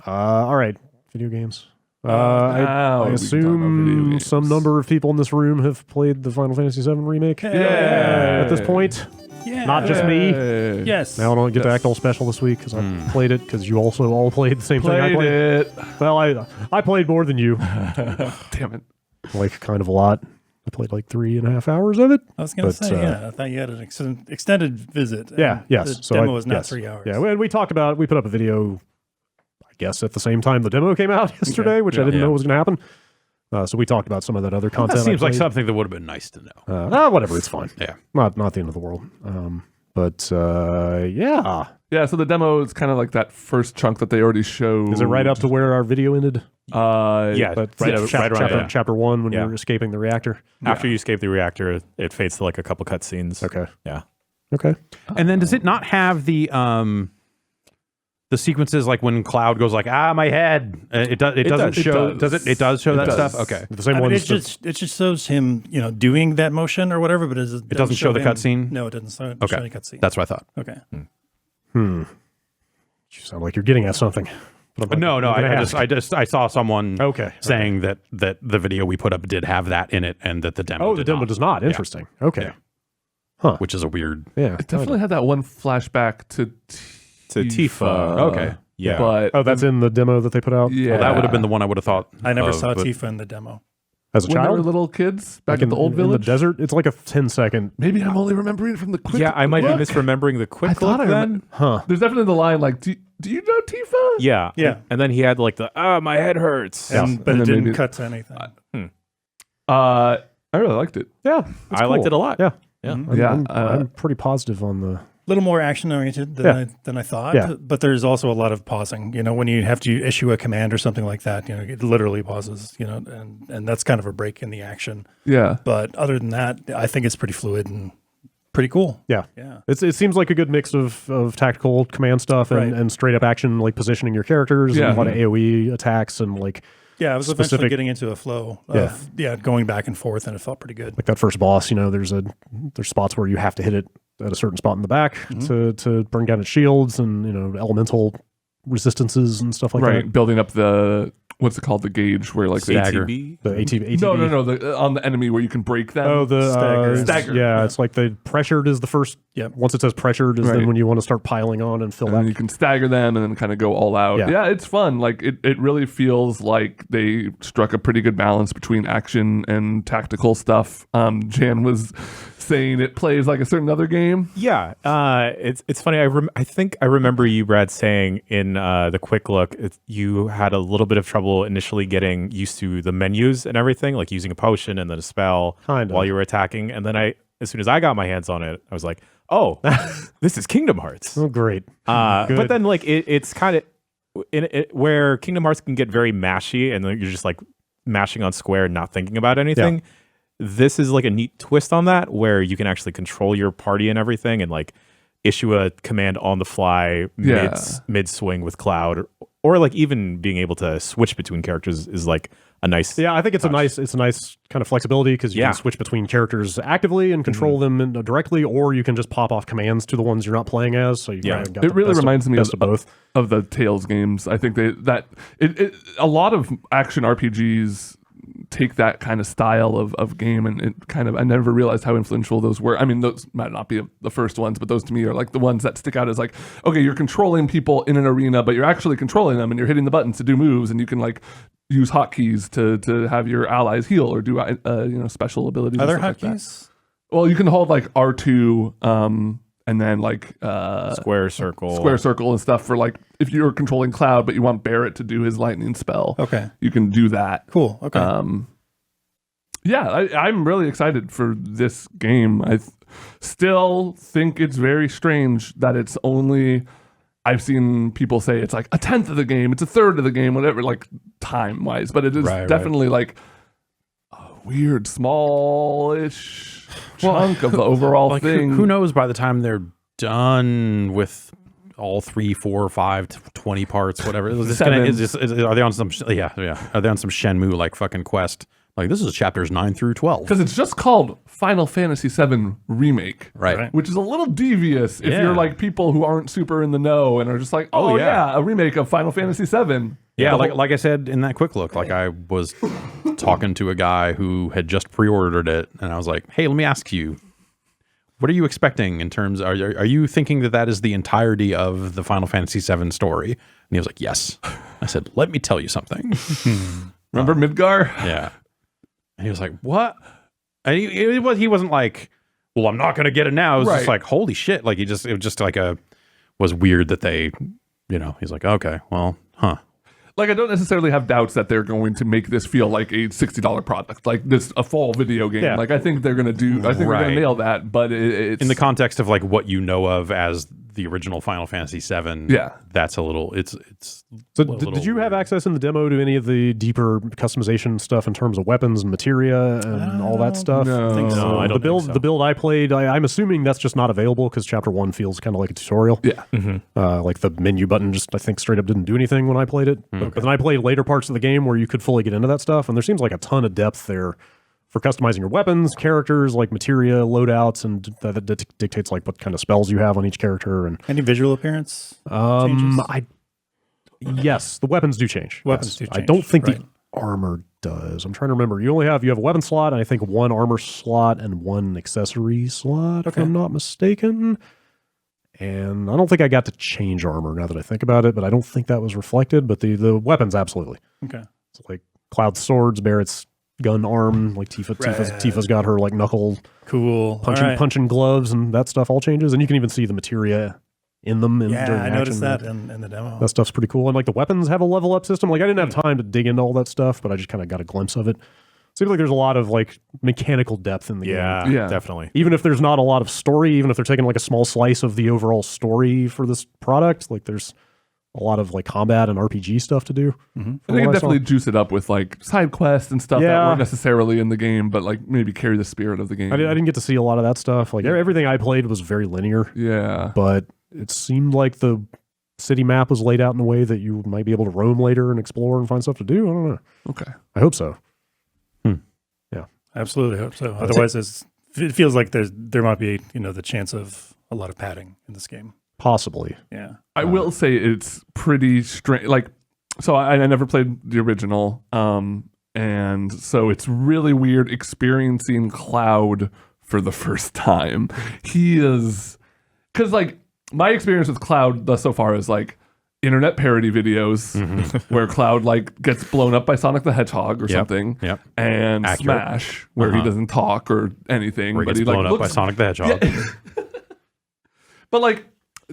All right, video games. I assume some number of people in this room have played the Final Fantasy VII Remake. Yeah. At this point. Yeah. Not just me. Yes. Now I don't get to act all special this week because I played it because you also all played the same thing I played. It. Well, I played more than you. Damn it. Like, kind of a lot. I played like 3.5 hours of it. I was going to say, I thought you had an extended visit. Yeah, yes. The So demo was not 3 hours. Yeah, we talked about, we put up a video, I guess, at the same time the demo came out yesterday, which I didn't know was going to happen. So we talked about some of that other content. That seems like something that would have been nice to know. Whatever, it's fine. Yeah. Not the end of the world. Yeah. Yeah, so the demo is kind of like that first chunk that they already showed. Is it right up to where our video ended? Yeah, But right around chapter 1 when you're escaping the reactor? After you escape the reactor, it fades to like a couple cutscenes. Okay. Yeah. Okay. And then does it not have the sequences like when Cloud goes like, my head? It doesn't show. Does it? It does show that stuff. Okay. The same one. It just shows him, doing that motion or whatever, but it doesn't show the him- cutscene? No, it doesn't show Okay. any cutscene. That's what I thought. Okay. You sound like you're getting at something. But No, I saw someone saying that the video we put up did have that in it, and that the demo. Oh, the demo does not. Interesting. Okay. Yeah. Huh. Which is a weird. Yeah. It definitely had that one flashback to Tifa. Okay. Yeah. But that's in the demo that they put out? Yeah. Well, that would have been the one I would have thought. I never saw but- Tifa in the demo. As a when they were child? little kids back Like in the old in village. the desert? It's like a 10-second. Maybe I'm only remembering it from the quick Yeah, I might be look. misremembering the I quick thought look I then. Huh. There's definitely the line like, do you know Tifa? Yeah. Yeah. And then he had like the, my head hurts. But And it then didn't maybe- cut to anything. I really liked it. Yeah. I liked it a lot. Yeah. Yeah. I'm pretty positive on the... A little more action oriented than I thought, Yeah. but there's also a lot of pausing. When you have to issue a command or something like that, it literally pauses. And that's kind of a break in the action. Yeah. But other than that, I think it's pretty fluid and pretty cool. Yeah. Yeah. It seems like a good mix of tactical command stuff and straight up action, like positioning your characters and a lot of AoE attacks and like... Yeah, I was eventually getting into a flow of going back and forth, and it felt pretty good. Like that first boss, there's spots where you have to hit it at a certain spot in the back to bring down its shields and elemental resistances and stuff like that. Building up the what's it called, the gauge where like Stagger. The ATB. No, on the enemy where you can break them. Oh, the Stagger. Yeah, it's like the pressured is the first. Yep. Once it says pressured is then when you want to start piling on and fill and then that. you can stagger them and then kind of go all out. Yeah. It's fun. Like it really feels like they struck a pretty good balance between action and tactical stuff. Jan was saying it plays like a certain other game. Yeah, it's funny. I think I remember you, Brad, saying in the quick look, you had a little bit of trouble initially getting used to the menus and everything, like using a potion and then a spell while you were attacking. And then as soon as I got my hands on it, I was like, oh, this is Kingdom Hearts. Oh, great. But then like it's kind of where Kingdom Hearts can get very mashy and then you're just like mashing on square and not thinking about anything. Yeah. This is like a neat twist on that where you can actually control your party and everything and like issue a command on the fly mid swing with Cloud or like even being able to switch between characters is like a nice I think it's a nice kind of flexibility because you can switch between characters actively and control them directly, or you can just pop off commands to the ones you're not playing as. So you got it really reminds me of both of the Tales games. I think a lot of action RPGs take that kind of style of game, and it kind of, I never realized how influential those were. I mean, those might not be the first ones, but those to me are like the ones that stick out as like, okay, you're controlling people in an arena, but you're actually controlling them and you're hitting the buttons to do moves, and you can like use hotkeys to have your allies heal or do special abilities. Are there like hotkeys? Well, you can hold like R2 and then like square circle and stuff for like if you're controlling Cloud but you want Barrett to do his lightning spell. Okay, you can do that. Cool. Okay. I'm really excited for this game. I still think it's very strange that it's only, I've seen people say it's like a 10th of the game, it's a third of the game, whatever, like time wise, but it is definitely like a weird smallish chunk of the overall like thing. Who knows by the time they're done with all 3, 4, 5, 20 parts, whatever. Are they on some Are they on some Shenmue like fucking quest Like, this is chapters 9 through 12. Because it's just called Final Fantasy VII Remake. Right. Which is a little devious if Yeah. you're like people who aren't super in the know and are just like, oh, yeah, a remake of Final Fantasy VII. Yeah, like I said in that quick look, like I was talking to a guy who had just pre-ordered it, and I was like, hey, let me ask you, what are you expecting in terms, are you thinking that is the entirety of the Final Fantasy VII story? And he was like, yes. I said, let me tell you something. Remember Midgar? Yeah. And he was like, what? And he wasn't like, well, I'm not going to get it now. It was just like, holy shit. Like, it was just like was weird that they, he's like, okay, well, huh. Like, I don't necessarily have doubts that they're going to make this feel like a $60 product, like this a full video game. Yeah. Like, I think they're going to they're going to nail that. But it's in the context of like what you know of as the original Final Fantasy VII. Yeah, that's a little. It's. So did you have access in the demo to any of the deeper customization stuff in terms of weapons and materia and all that stuff? No, I think so. I don't think so. The build I played, I'm assuming that's just not available because Chapter 1 feels kind of like a tutorial. Yeah. Like the menu button just, I think, straight up didn't do anything when I played it. But then I played later parts of the game where you could fully get into that stuff, and there seems like a ton of depth there for customizing your weapons, characters, like materia, loadouts, and that dictates like what kind of spells you have on each character. And Any visual appearance changes? Yes, the weapons do change. Weapons do I change, don't think right. the armor does. I'm trying to remember. You have a weapon slot, and I think one armor slot and one accessory slot, if I'm not mistaken. And I don't think I got to change armor now that I think about it, but I don't think that was reflected. But the weapons, absolutely. Okay. So like Cloud's swords, Barrett's gun arm, like Tifa's got her like knuckle Cool. punching gloves, and that stuff all changes. And you can even see the materia in them. Yeah, during I action. noticed that in the demo. That stuff's pretty cool. And like the weapons have a level up system. Like I didn't have time to dig into all that stuff, but I just kind of got a glimpse of it. Seems like there's a lot of like mechanical depth in the game. Yeah, definitely. Even if there's not a lot of story, even if they're taking like a small slice of the overall story for this product, like there's a lot of like combat and RPG stuff to do. I think it definitely juice it up with like side quests and stuff that weren't necessarily in the game, but like maybe carry the spirit of the game. I didn't get to see a lot of that stuff. Like everything I played was very linear. Yeah. But it seemed like the city map was laid out in a way that you might be able to roam later and explore and find stuff to do. I don't know. Okay. I hope so. Yeah. Absolutely hope so. Otherwise, it feels like there might be the chance of a lot of padding in this game. Possibly. Yeah. I will say it's pretty strange. Like, so I never played the original, and so it's really weird experiencing Cloud for the first time. He is, because like my experience with Cloud thus so far is like internet parody videos where Cloud like gets blown up by Sonic the Hedgehog or something, and Accurate. Smash where he doesn't talk or anything, Where he but gets he blown like up by looks, Sonic the Hedgehog. Yeah. But like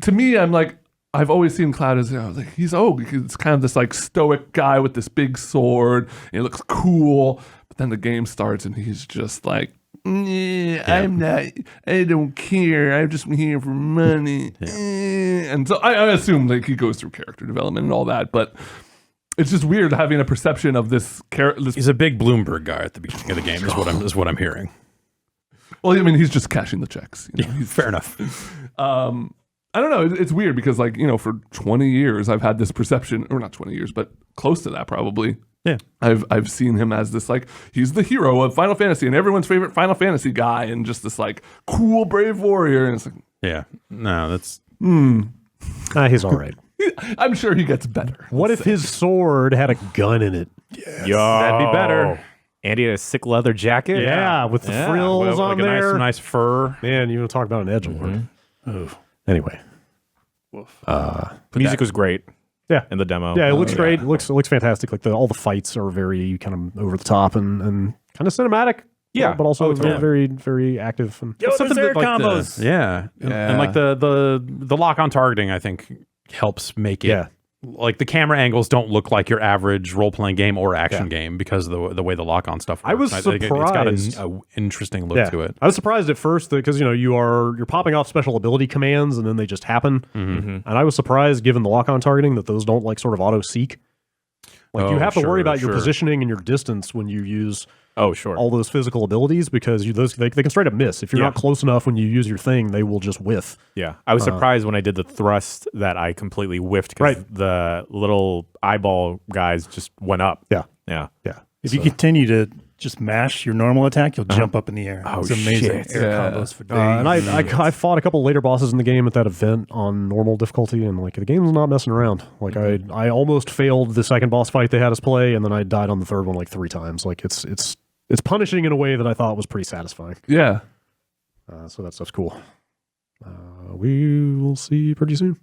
to me, I'm like, I've always seen Cloud as like he's kind of this like stoic guy with this big sword. And he looks cool, but then the game starts and he's just like, I'm not. I don't care. I'm just here for money. And so I assume like he goes through character development and all that, but it's just weird having a perception of this character. He's a big Bloomberg guy at the beginning of the game. Is what I'm hearing. Well, I mean, he's just cashing the checks. Fair enough. I don't know. It's weird because, like, for 20 years, I've had this perception, or not 20 years, but close to that probably. Yeah. I've seen him as this, like, he's the hero of Final Fantasy and everyone's favorite Final Fantasy guy and just this, like, cool, brave warrior. And it's like, yeah. No, that's. He's all right. I'm sure he gets better. What if his sword had a gun in it? Yo, That'd be better. And he had a sick leather jacket. Yeah, with the frills on like there. a nice fur. Man, you want to talk about an edgelord. Anyway. Music was great. Yeah. In the demo. Yeah, it looks great. It looks fantastic. Like all the fights are very kind of over the top and kind of cinematic. Yeah. But also very, very active. And Something that, like, combos. And like the lock on targeting, I think, helps make it. Like the camera angles don't look like your average role playing game or action game because of the way the lock on stuff works. I was think surprised. It's got an interesting look to it. I was surprised at first because you're popping off special ability commands and then they just happen. And I was surprised, given the lock on targeting, that those don't like sort of auto seek. Like you have to worry about your positioning and your distance when you use all those physical abilities because they can straight up miss. If you're not close enough when you use your thing, they will just whiff. Yeah. I was surprised when I did the thrust that I completely whiffed because the little eyeball guys just went up. Yeah. Yeah. Yeah. If you continue to just mash your normal attack, you'll jump up in the air. Oh, it's amazing. shit. Air Yeah. combos for days. And I fought a couple later bosses in the game at that event on normal difficulty, and like the game's not messing around. Like I almost failed the second boss fight they had us play, and then I died on the third one like 3 times. Like it's punishing in a way that I thought was pretty satisfying. Yeah. So that stuff's cool. We will see pretty soon.